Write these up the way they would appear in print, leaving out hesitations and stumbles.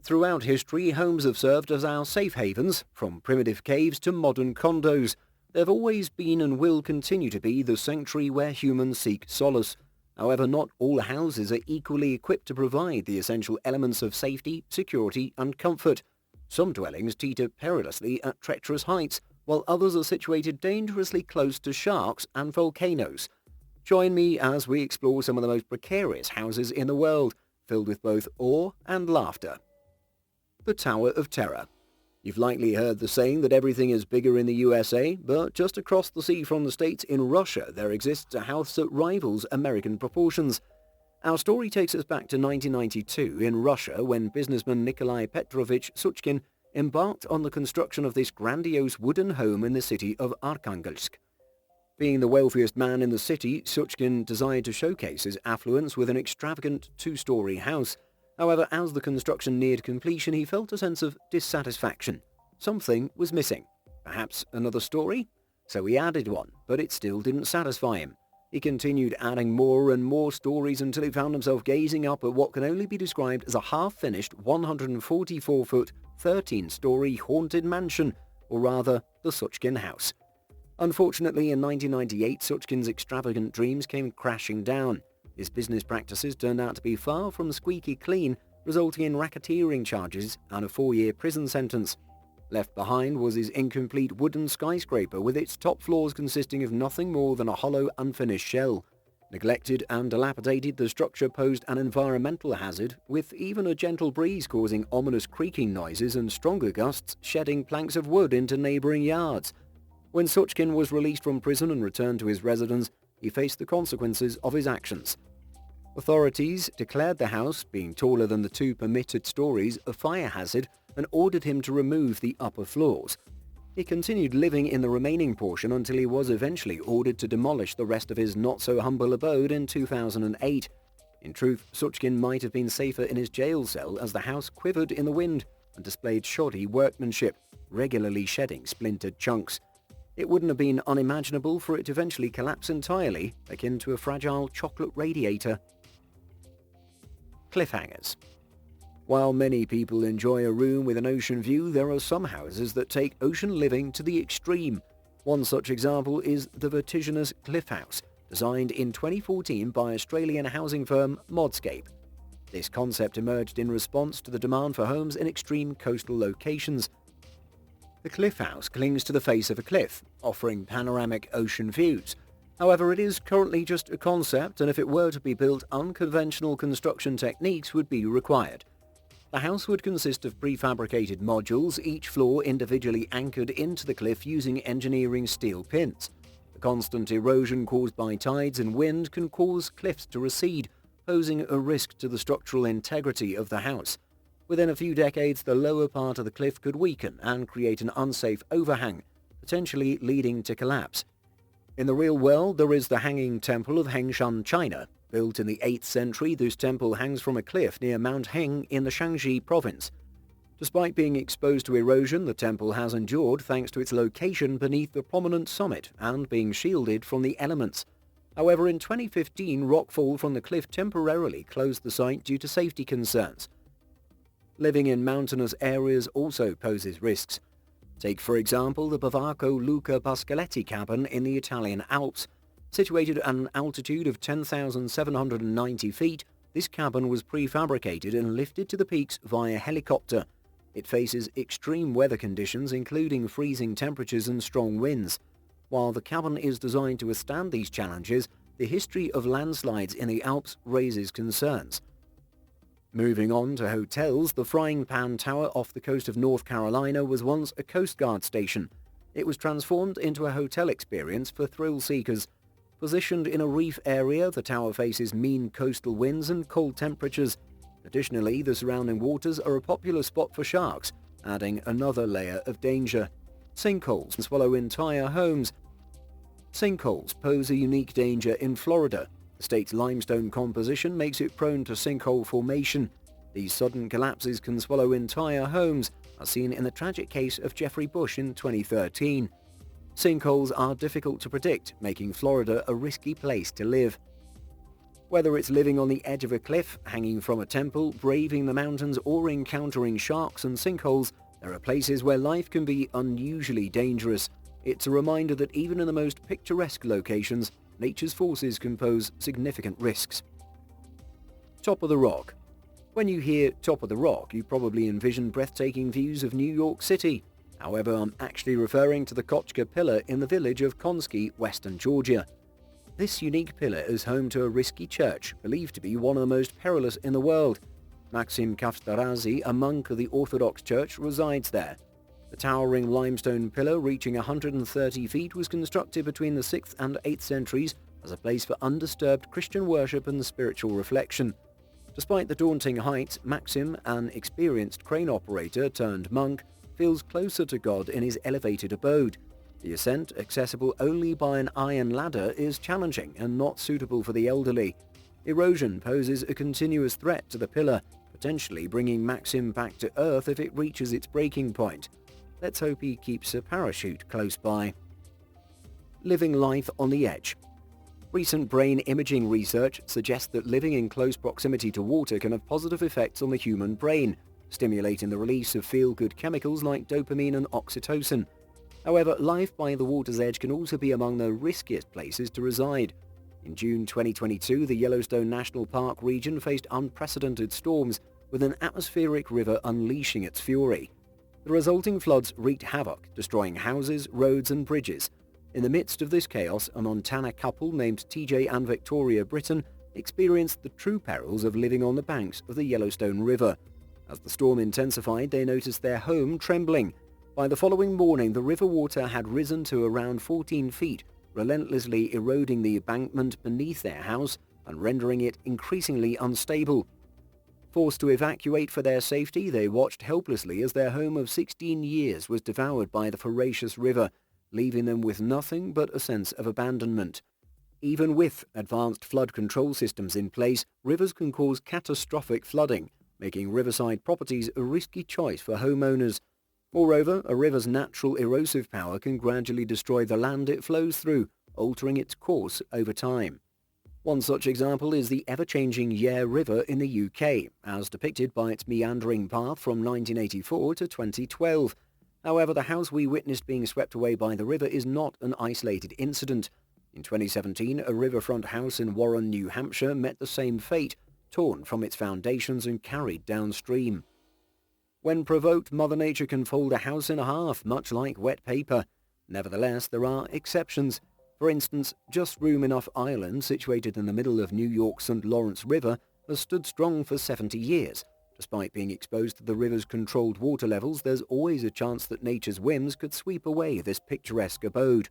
Throughout history, homes have served as our safe havens, from primitive caves to modern condos. They've always been and will continue to be the sanctuary where humans seek solace. However, not all houses are equally equipped to provide the essential elements of safety, security and comfort. Some dwellings teeter perilously at treacherous heights, while others are situated dangerously close to sharks and volcanoes. Join me as we explore some of the most precarious houses in the world, filled with both awe and laughter. The Tower of Terror. You've likely heard the saying that everything is bigger in the USA, but just across the sea from the States in Russia there exists a house that rivals American proportions. Our story takes us back to 1992 in Russia when businessman Nikolai Petrovich Suchkin embarked on the construction of this grandiose wooden home in the city of Arkhangelsk. Being the wealthiest man in the city, Suchkin desired to showcase his affluence with an extravagant two-story house. However, as the construction neared completion, he felt a sense of dissatisfaction. Something was missing. Perhaps another story? So he added one, but it still didn't satisfy him. He continued adding more and more stories until he found himself gazing up at what can only be described as a half-finished 144-foot, 13-story haunted mansion, or rather, the Suchkin house. Unfortunately, in 1998, Suchkin's extravagant dreams came crashing down. His business practices turned out to be far from squeaky clean, resulting in racketeering charges and a 4-year prison sentence. Left behind was his incomplete wooden skyscraper with its top floors consisting of nothing more than a hollow, unfinished shell. Neglected and dilapidated, the structure posed an environmental hazard, with even a gentle breeze causing ominous creaking noises and stronger gusts shedding planks of wood into neighbouring yards. When Suchkin was released from prison and returned to his residence, he faced the consequences of his actions. Authorities declared the house, being taller than the 2 permitted stories, a fire hazard and ordered him to remove the upper floors. He continued living in the remaining portion until he was eventually ordered to demolish the rest of his not-so-humble abode in 2008. In truth, Suchkin might have been safer in his jail cell as the house quivered in the wind and displayed shoddy workmanship, regularly shedding splintered chunks. It wouldn't have been unimaginable for it to eventually collapse entirely, akin to a fragile chocolate radiator. Cliffhangers. While many people enjoy a room with an ocean view, there are some houses that take ocean living to the extreme. One such example is the vertiginous Cliff House, designed in 2014 by Australian housing firm Modscape. This concept emerged in response to the demand for homes in extreme coastal locations. The Cliff House clings to the face of a cliff, offering panoramic ocean views. However, it is currently just a concept, and if it were to be built, unconventional construction techniques would be required. The house would consist of prefabricated modules, each floor individually anchored into the cliff using engineering steel pins. The constant erosion caused by tides and wind can cause cliffs to recede, posing a risk to the structural integrity of the house. Within a few decades, the lower part of the cliff could weaken and create an unsafe overhang, potentially leading to collapse. In the real world, there is the Hanging Temple of Hengshan, China. Built in the 8th century, this temple hangs from a cliff near Mount Heng in the Shaanxi province. Despite being exposed to erosion, the temple has endured thanks to its location beneath the prominent summit and being shielded from the elements. However, in 2015, rockfall from the cliff temporarily closed the site due to safety concerns. Living in mountainous areas also poses risks. Take, for example, the Bavaco Luca Pascaletti cabin in the Italian Alps. Situated at an altitude of 10,790 feet, this cabin was prefabricated and lifted to the peaks via helicopter. It faces extreme weather conditions, including freezing temperatures and strong winds. While the cabin is designed to withstand these challenges, the history of landslides in the Alps raises concerns. Moving on to hotels, the Frying Pan Tower off the coast of North Carolina was once a Coast Guard station. It was transformed into a hotel experience for thrill seekers. Positioned in a reef area, the tower faces mean coastal winds and cold temperatures. Additionally, the surrounding waters are a popular spot for sharks, adding another layer of danger. Sinkholes can swallow entire homes. Sinkholes pose a unique danger in Florida. The state's limestone composition makes it prone to sinkhole formation. These sudden collapses can swallow entire homes, as seen in the tragic case of Jeffrey Bush in 2013. Sinkholes are difficult to predict, making Florida a risky place to live. Whether it's living on the edge of a cliff, hanging from a temple, braving the mountains, or encountering sharks and sinkholes, there are places where life can be unusually dangerous. It's a reminder that even in the most picturesque locations, nature's forces can pose significant risks. Top of the Rock. When you hear Top of the Rock, you probably envision breathtaking views of New York City. However, I'm actually referring to the Kochka Pillar in the village of Konski, western Georgia. This unique pillar is home to a risky church, believed to be one of the most perilous in the world. Maxim Kavtarazi, a monk of the Orthodox Church, resides there. The towering limestone pillar, reaching 130 feet, was constructed between the 6th and 8th centuries as a place for undisturbed Christian worship and spiritual reflection. Despite the daunting heights, Maxim, an experienced crane operator turned monk, feels closer to God in his elevated abode. The ascent, accessible only by an iron ladder, is challenging and not suitable for the elderly. Erosion poses a continuous threat to the pillar, potentially bringing Maxim back to Earth if it reaches its breaking point. Let's hope he keeps a parachute close by. Living life on the edge. Recent brain imaging research suggests that living in close proximity to water can have positive effects on the human brain, stimulating the release of feel-good chemicals like dopamine and oxytocin. However, life by the water's edge can also be among the riskiest places to reside. In June 2022, the Yellowstone National Park region faced unprecedented storms, with an atmospheric river unleashing its fury. The resulting floods wreaked havoc, destroying houses, roads and bridges. In the midst of this chaos, a Montana couple named TJ and Victoria Britton experienced the true perils of living on the banks of the Yellowstone River. As the storm intensified, they noticed their home trembling. By the following morning, the river water had risen to around 14 feet, relentlessly eroding the embankment beneath their house and rendering it increasingly unstable. Forced to evacuate for their safety, they watched helplessly as their home of 16 years was devoured by the voracious river, leaving them with nothing but a sense of abandonment. Even with advanced flood control systems in place, rivers can cause catastrophic flooding, making riverside properties a risky choice for homeowners. Moreover, a river's natural erosive power can gradually destroy the land it flows through, altering its course over time. One such example is the ever-changing Yare River in the UK, as depicted by its meandering path from 1984 to 2012. However, the house we witnessed being swept away by the river is not an isolated incident. In 2017, a riverfront house in Warren, New Hampshire met the same fate, torn from its foundations and carried downstream. When provoked, Mother Nature can fold a house in half, much like wet paper. Nevertheless, there are exceptions. For instance, Just Room Enough Island, situated in the middle of New York's St. Lawrence River, has stood strong for 70 years. Despite being exposed to the river's controlled water levels, there's always a chance that nature's whims could sweep away this picturesque abode.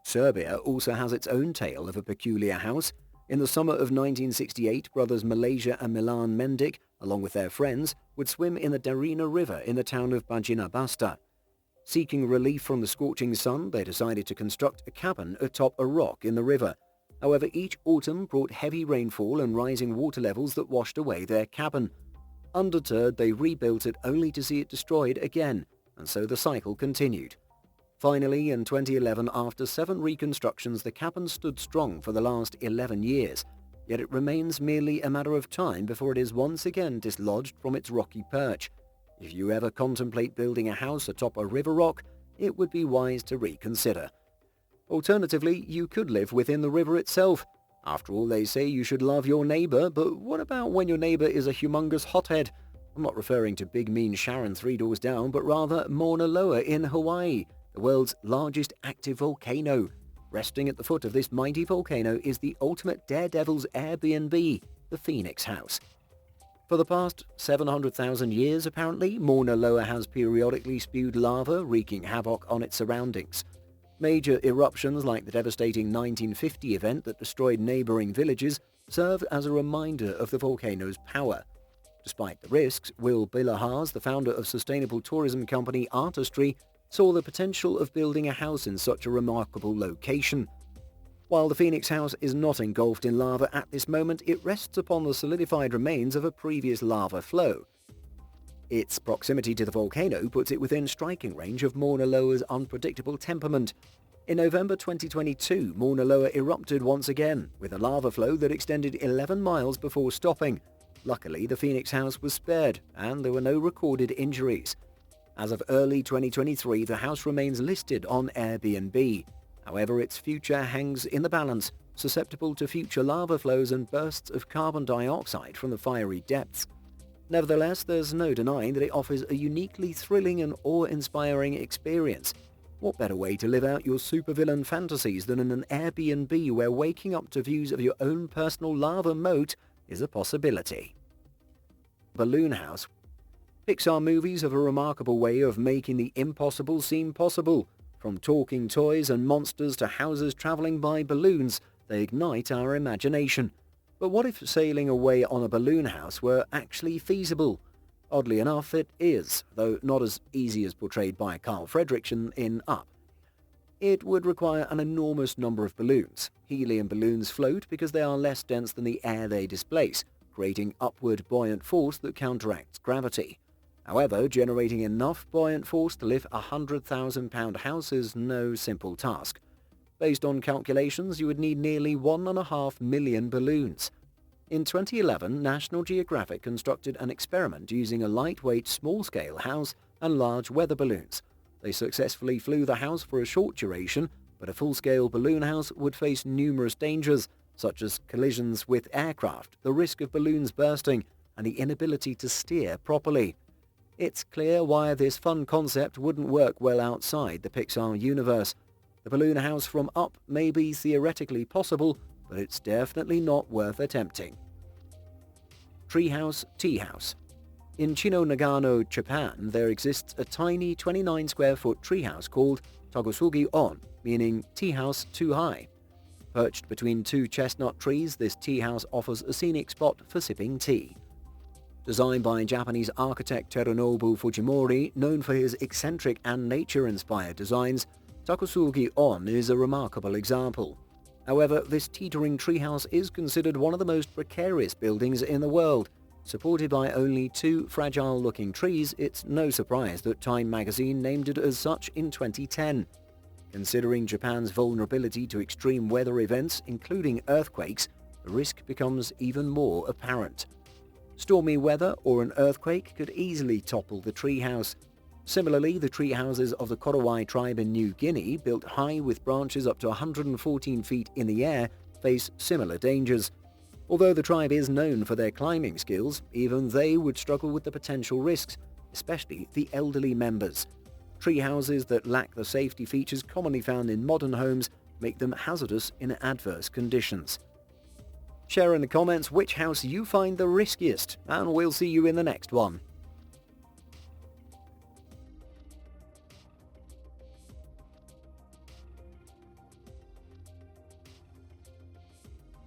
Serbia also has its own tale of a peculiar house. In the summer of 1968, brothers Malaysia and Milan Mendik, along with their friends, would swim in the Darina River in the town of Bajina Basta. Seeking relief from the scorching sun, they decided to construct a cabin atop a rock in the river. However, each autumn brought heavy rainfall and rising water levels that washed away their cabin. Undeterred, they rebuilt it only to see it destroyed again, and so the cycle continued. Finally, in 2011, after 7 reconstructions, the cabin stood strong for the last 11 years, yet it remains merely a matter of time before it is once again dislodged from its rocky perch. If you ever contemplate building a house atop a river rock, it would be wise to reconsider. Alternatively, you could live within the river itself. After all, they say you should love your neighbor, but what about when your neighbor is a humongous hothead? I'm not referring to Big Mean Sharon 3 doors down, but rather Mauna Loa in Hawaii, the world's largest active volcano. Resting at the foot of this mighty volcano is the ultimate daredevil's Airbnb, the Phoenix House. For the past 700,000 years, apparently, Mauna Loa has periodically spewed lava, wreaking havoc on its surroundings. Major eruptions like the devastating 1950 event that destroyed neighboring villages serve as a reminder of the volcano's power. Despite the risks, Will Bilahars, the founder of sustainable tourism company Artistry, saw the potential of building a house in such a remarkable location. While the Phoenix House is not engulfed in lava at this moment, it rests upon the solidified remains of a previous lava flow. Its proximity to the volcano puts it within striking range of Mauna Loa's unpredictable temperament. In November 2022, Mauna Loa erupted once again, with a lava flow that extended 11 miles before stopping. Luckily, the Phoenix house was spared, and there were no recorded injuries. As of early 2023, the house remains listed on Airbnb. However, its future hangs in the balance, susceptible to future lava flows and bursts of carbon dioxide from the fiery depths. Nevertheless, there's no denying that it offers a uniquely thrilling and awe-inspiring experience. What better way to live out your supervillain fantasies than in an Airbnb where waking up to views of your own personal lava moat is a possibility? Balloon House. Pixar movies have a remarkable way of making the impossible seem possible. From talking toys and monsters to houses traveling by balloons, they ignite our imagination. But what if sailing away on a balloon house were actually feasible? Oddly enough, it is, though not as easy as portrayed by Carl Fredricksen in Up. It would require an enormous number of balloons. Helium balloons float because they are less dense than the air they displace, creating upward buoyant force that counteracts gravity. However, generating enough buoyant force to lift a 100,000-pound house is no simple task. Based on calculations, you would need nearly 1.5 million balloons. In 2011, National Geographic constructed an experiment using a lightweight small-scale house and large weather balloons. They successfully flew the house for a short duration, but a full-scale balloon house would face numerous dangers, such as collisions with aircraft, the risk of balloons bursting, and the inability to steer properly. It's clear why this fun concept wouldn't work well outside the Pixar universe. The balloon house from Up may be theoretically possible, but it's definitely not worth attempting. Treehouse Tea House. In Chino Nagano, Japan, there exists a tiny 29-square-foot treehouse called Tagosugi-on, meaning tea house too high. Perched between two chestnut trees, this tea house offers a scenic spot for sipping tea. Designed by Japanese architect Terunobu Fujimori, known for his eccentric and nature-inspired designs, Takosugi-on is a remarkable example. However, this teetering treehouse is considered one of the most precarious buildings in the world. Supported by only two fragile-looking trees, it's no surprise that Time magazine named it as such in 2010. Considering Japan's vulnerability to extreme weather events, including earthquakes, the risk becomes even more apparent. Stormy weather or an earthquake could easily topple the treehouse. Similarly, the tree houses of the Korowai tribe in New Guinea, built high with branches up to 114 feet in the air, face similar dangers. Although the tribe is known for their climbing skills, even they would struggle with the potential risks, especially the elderly members. Tree houses that lack the safety features commonly found in modern homes make them hazardous in adverse conditions. Share in the comments which house you find the riskiest, and we'll see you in the next one.